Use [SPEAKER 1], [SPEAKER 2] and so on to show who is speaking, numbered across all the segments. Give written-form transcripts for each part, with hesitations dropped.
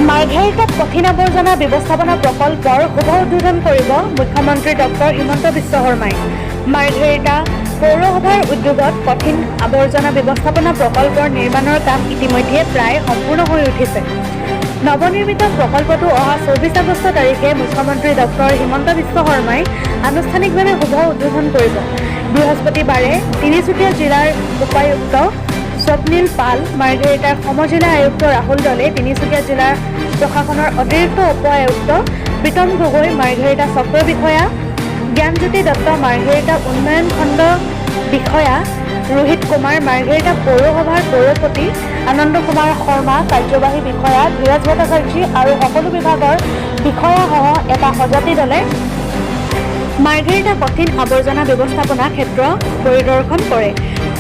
[SPEAKER 1] মাৰ্ঘেৰিটাত কঠিন আৱৰ্জনা ব্যৱস্থাপনা প্ৰকল্পৰ শুভ উদ্বোধন কৰিব মুখ্যমন্ত্ৰী ডক্টৰ হিমন্ত বিশ্ব শৰ্মাই। মাৰ্ঘেৰিটা পৌৰসভাৰ উদ্যোগত কঠিন আৱৰ্জনা ব্যৱস্থাপনা প্ৰকল্পৰ নিৰ্মাণৰ কাম ইতিমধ্যে প্ৰায় সম্পূৰ্ণ হৈ উঠিছে। নৱনিৰ্মিত প্ৰকল্পটো অহা 24 আগষ্ট তাৰিখে মুখ্যমন্ত্ৰী ডক্টৰ হিমন্ত বিশ্ব শৰ্মাই আনুষ্ঠানিকভাৱে শুভ উদ্বোধন কৰিব। বৃহস্পতিবাৰে তিনিচুকীয়া জিলাৰ উপায়ুক্ত স্বপ্নীল পাল, মাৰ্ঘেৰিটাৰ সমজিলা আয়ুক্ত ৰাহুল দলে, তিনিচুকীয়া জিলাৰ প্ৰশাসনৰ অতিৰিক্ত উপ আয়ুক্ত প্ৰীতম গগৈ, মাৰ্ঘেৰিটা চক্ৰ বিষয়া জ্ঞানজ্যোতি দত্ত, মাৰ্ঘেৰিটা উন্নয়ন খণ্ড বিষয়া ৰোহিত কুমাৰ, মাৰ্ঘেৰিটা পৌৰসভাৰ পৌৰপতি আনন্দ কুমাৰ শৰ্মা, কাৰ্যবাহী বিষয়া ধীৰজ ভট্টাচাৰ্যী আৰু সকলো বিভাগৰ বিষয়াসহ এটা সজাতি দলে মাৰ্ঘেৰিটা কঠিন আৱৰ্জনা ব্যৱস্থাপনা ক্ষেত্ৰ পৰিদৰ্শন কৰে।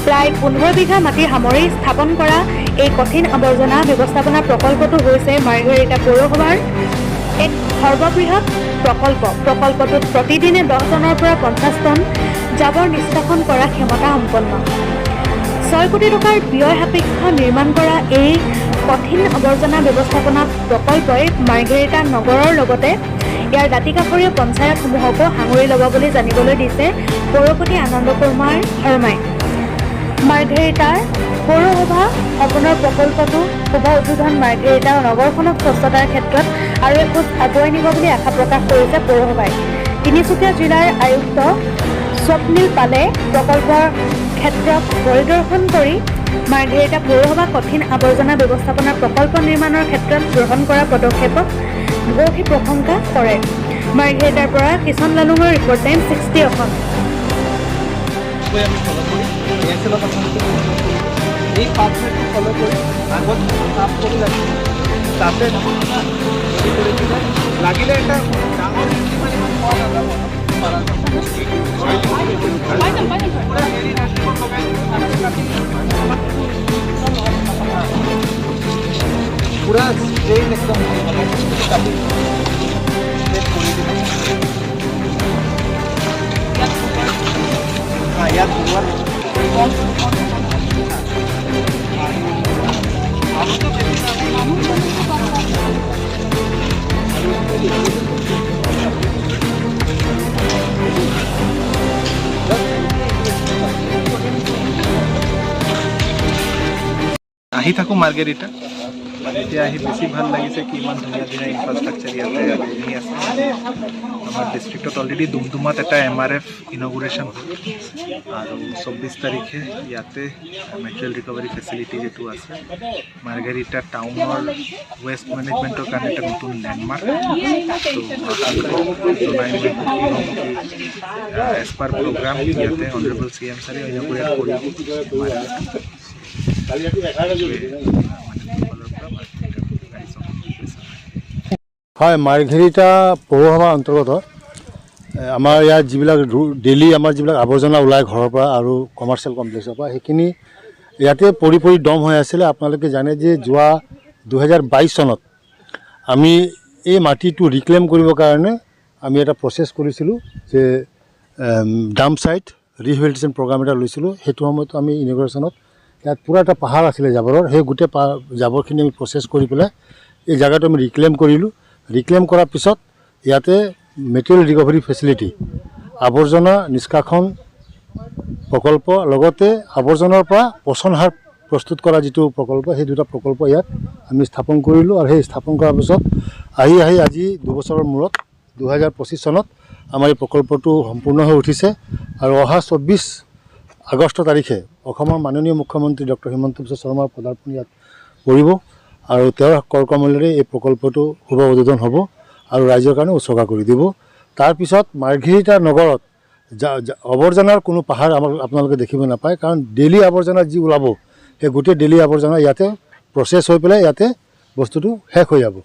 [SPEAKER 1] প্ৰায় 15 বিঘা মাটি সামৰি স্থাপন কৰা এই কঠিন আৱৰ্জনা ব্যৱস্থাপনা প্ৰকল্পটো হৈছে মাৰ্ঘেৰিটা পৌৰসভাৰ এক সৰ্ববৃহৎ প্ৰকল্প। প্ৰকল্পটোত প্ৰতিদিনে 10 টনৰ পৰা 50 টন জাবৰ নিষ্কাশন কৰা ক্ষমতা সম্পন্ন। 6 কোটি টকাৰ ব্যয় সাপেক্ষ নিৰ্মাণ কৰা এই কঠিন আৱৰ্জনা ব্যৱস্থাপনা প্ৰকল্পই মাৰ্ঘেৰিটা নগৰৰ লগতে ইয়াৰ দাঁতিকাষৰীয়া পঞ্চায়তসমূহকো সাঙুৰি ল'ব বুলি জানিবলৈ দিছে পৌৰপতি আনন্দ কুমাৰ শৰ্মাই। মাৰ্ঘেৰিটাৰ পৌৰসভা ভৱনৰ প্ৰকল্পটো শুভ উদ্বোধন মাৰ্ঘেৰিটা নগৰখনক স্বচ্ছতাৰ ক্ষেত্ৰত আৰু এখোজ আগুৱাই নিব বুলি আশা প্ৰকাশ কৰিছে পৌৰসভাই। তিনিচুকীয়া জিলাৰ আয়ুক্ত স্বপ্নীল পালে প্ৰকল্পৰ ক্ষেত্ৰত পৰিদৰ্শন কৰি মাৰ্ঘেৰিটা পৌৰসভা কঠিন আৱৰ্জনা ব্যৱস্থাপনা প্ৰকল্প নিৰ্মাণৰ ক্ষেত্ৰত গ্ৰহণ কৰা পদক্ষেপক বহু প্ৰশংসা কৰে। মাৰ্ঘেৰিটাৰ পৰা কিষণ লালুঙৰ ৰিপৰ্ট, টাইম 60 অসম।
[SPEAKER 2] এই পাথৱেটো ফলো কৰি আগত কাম কৰি তাতে লাগিলে এটা ডাঙৰ পুৰা ট্ৰেইন একদম কাটি কৰি দিব। ইয়াত আহি থাকোঁ মাৰ্ঘেৰিটা, এতিয়া আহি বেছি ভাল লাগিছে কি ইমান ধুনীয়া ধুনীয়া ইনফ্ৰাষ্ট্ৰাকচাৰ ইয়াতে বনি আছে। আমাৰ ডিষ্ট্ৰিক্টত অলৰেডি ডুমডুমাত এটা MRF ইনগুৰেশ্যন হ'ল আৰু 24 তাৰিখে ইয়াতে মেটেৰিয়েল ৰিকভাৰী ফেচিলিটি যিটো আছে মাৰ্ঘেৰিটা টাউনৰ ৱেষ্ট মেনেজমেণ্টৰ কাৰণে এটা নতুন লেণ্ডমাৰ্ক। এজ পাৰ প্ৰগ্ৰাম ইয়াতে অনাৰেবল CM ছাৰে ইনগুৰেট কৰিব।
[SPEAKER 3] হয়, মাৰ্ঘেৰিটা পৌৰসভাৰ অন্তৰ্গত আমাৰ ইয়াত যিবিলাক ডেইলি আমাৰ যিবিলাক আৱৰ্জনা ওলায় ঘৰৰ পৰা আৰু কমাৰ্চিয়েল কমপ্লেক্সৰ পৰা, সেইখিনি ইয়াতে পৰি পৰি দম হৈ আছিলে। আপোনালোকে জানে যে যোৱা 2022 চনত আমি এই মাটিটো ৰিক্লেইম কৰিবৰ কাৰণে আমি এটা প্ৰচেছ কৰিছিলোঁ যে ডাম্প ছাইট ৰিহেবিলিটেশ্যন প্ৰগ্ৰাম এটা লৈছিলোঁ। সেইটো সময়ত আমি ইনগুৰেশ্যনত ইয়াত পূৰা এটা পাহাৰ আছিলে জাবৰৰ, সেই গোটেই জাবৰখিনি আমি প্ৰচেছ কৰি পেলাই এই জেগাটো আমি ৰিক্লেইম কৰিলোঁ। ৰিক্লেইম কৰাৰ পিছত ইয়াতে মেটেৰিয়েল ৰিকভাৰী ফেচিলিটি, আৱৰ্জনা নিষ্কাশন প্ৰকল্প, লগতে আৱৰ্জনাৰ পৰা পচন সাৰ প্ৰস্তুত কৰা যিটো প্ৰকল্প, সেই দুটা প্ৰকল্প ইয়াত আমি স্থাপন কৰিলোঁ। আৰু সেই স্থাপন কৰাৰ পিছত আহি আজি 2 বছৰৰ মূৰত 2025 চনত আমাৰ এই প্ৰকল্পটো সম্পূৰ্ণ হৈ উঠিছে। আৰু অহা 24 আগষ্ট তাৰিখে অসমৰ মাননীয় মুখ্যমন্ত্ৰী ডক্টৰ হিমন্ত বিশ্ব শৰ্মাৰ পদাৰ্পণ ইয়াত পৰিব আৰু তেওঁৰ কৰকমলেৰে এই প্ৰকল্পটো শুভ উদ্বোধন হ'ব আৰু ৰাইজৰ কাৰণে উৎসৰ্গা কৰি দিব। তাৰপিছত মাৰ্ঘেৰিটা নগৰত আৱৰ্জনাৰ কোনো পাহাৰ আপোনালোকে দেখিব নাপায়, কাৰণ ডেইলি আৱৰ্জনা যি ওলাব সেই গোটেই ডেইলি আৱৰ্জনা ইয়াতে প্ৰচেছ হৈ পেলাই ইয়াতে বস্তুটো শেষ হৈ যাব।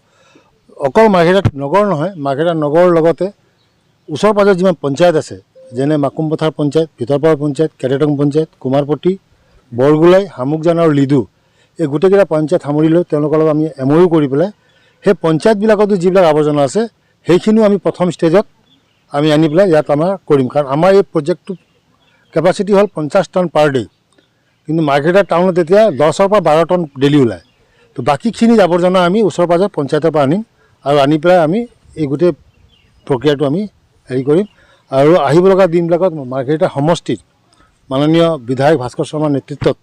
[SPEAKER 3] অকল মাৰ্ঘেৰিটা নগৰ নহয়, মাৰ্ঘেৰিটা নগৰৰ লগতে ওচৰ পাজৰ যিমান পঞ্চায়ত আছে, যেনে মাকুমপথাৰ পঞ্চায়ত, ভিতৰপাৰা পঞ্চায়ত, কেটেটং পঞ্চায়ত, কুমাৰপট্টি, বৰগোলাই, শামুকজান আৰু লিডু, এই গোটেইকেইটা পঞ্চায়ত সামৰি লৈ তেওঁলোকৰ লগত আমি MOU কৰি পেলাই সেই পঞ্চায়তবিলাকতো যিবিলাক আৱৰ্জনা আছে সেইখিনিও আমি প্ৰথম ষ্টেজত আমি আনি পেলাই ইয়াত আমাৰ কৰিম। কাৰণ আমাৰ এই প্ৰজেক্টটো কেপাচিটি হ'ল 50 টন পাৰ ডে, কিন্তু মাৰ্ঘেৰিটা টাউনত এতিয়া 10ৰ পৰা 12 টন ডেইলি ওলায়। তো বাকীখিনি আৱৰ্জনা আমি ওচৰ পাজৰ পঞ্চায়তৰ পৰা আনিম আৰু আনি পেলাই আমি এই গোটেই প্ৰক্ৰিয়াটো আমি হেৰি কৰিম আৰু আহিব লগা দিনবিলাকত মাৰ্ঘেৰিটা সমষ্টিত মাননীয় বিধায়ক ভাস্কৰ শৰ্মাৰ নেতৃত্বত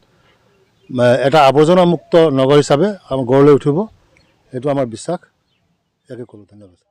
[SPEAKER 3] এটা আৱৰ্জনামুক্ত নগৰ হিচাপে আমাৰ গঢ় লৈ উঠিব, সেইটো আমাৰ বিশ্বাস। ইয়াকে ক'লোঁ, ধন্যবাদ।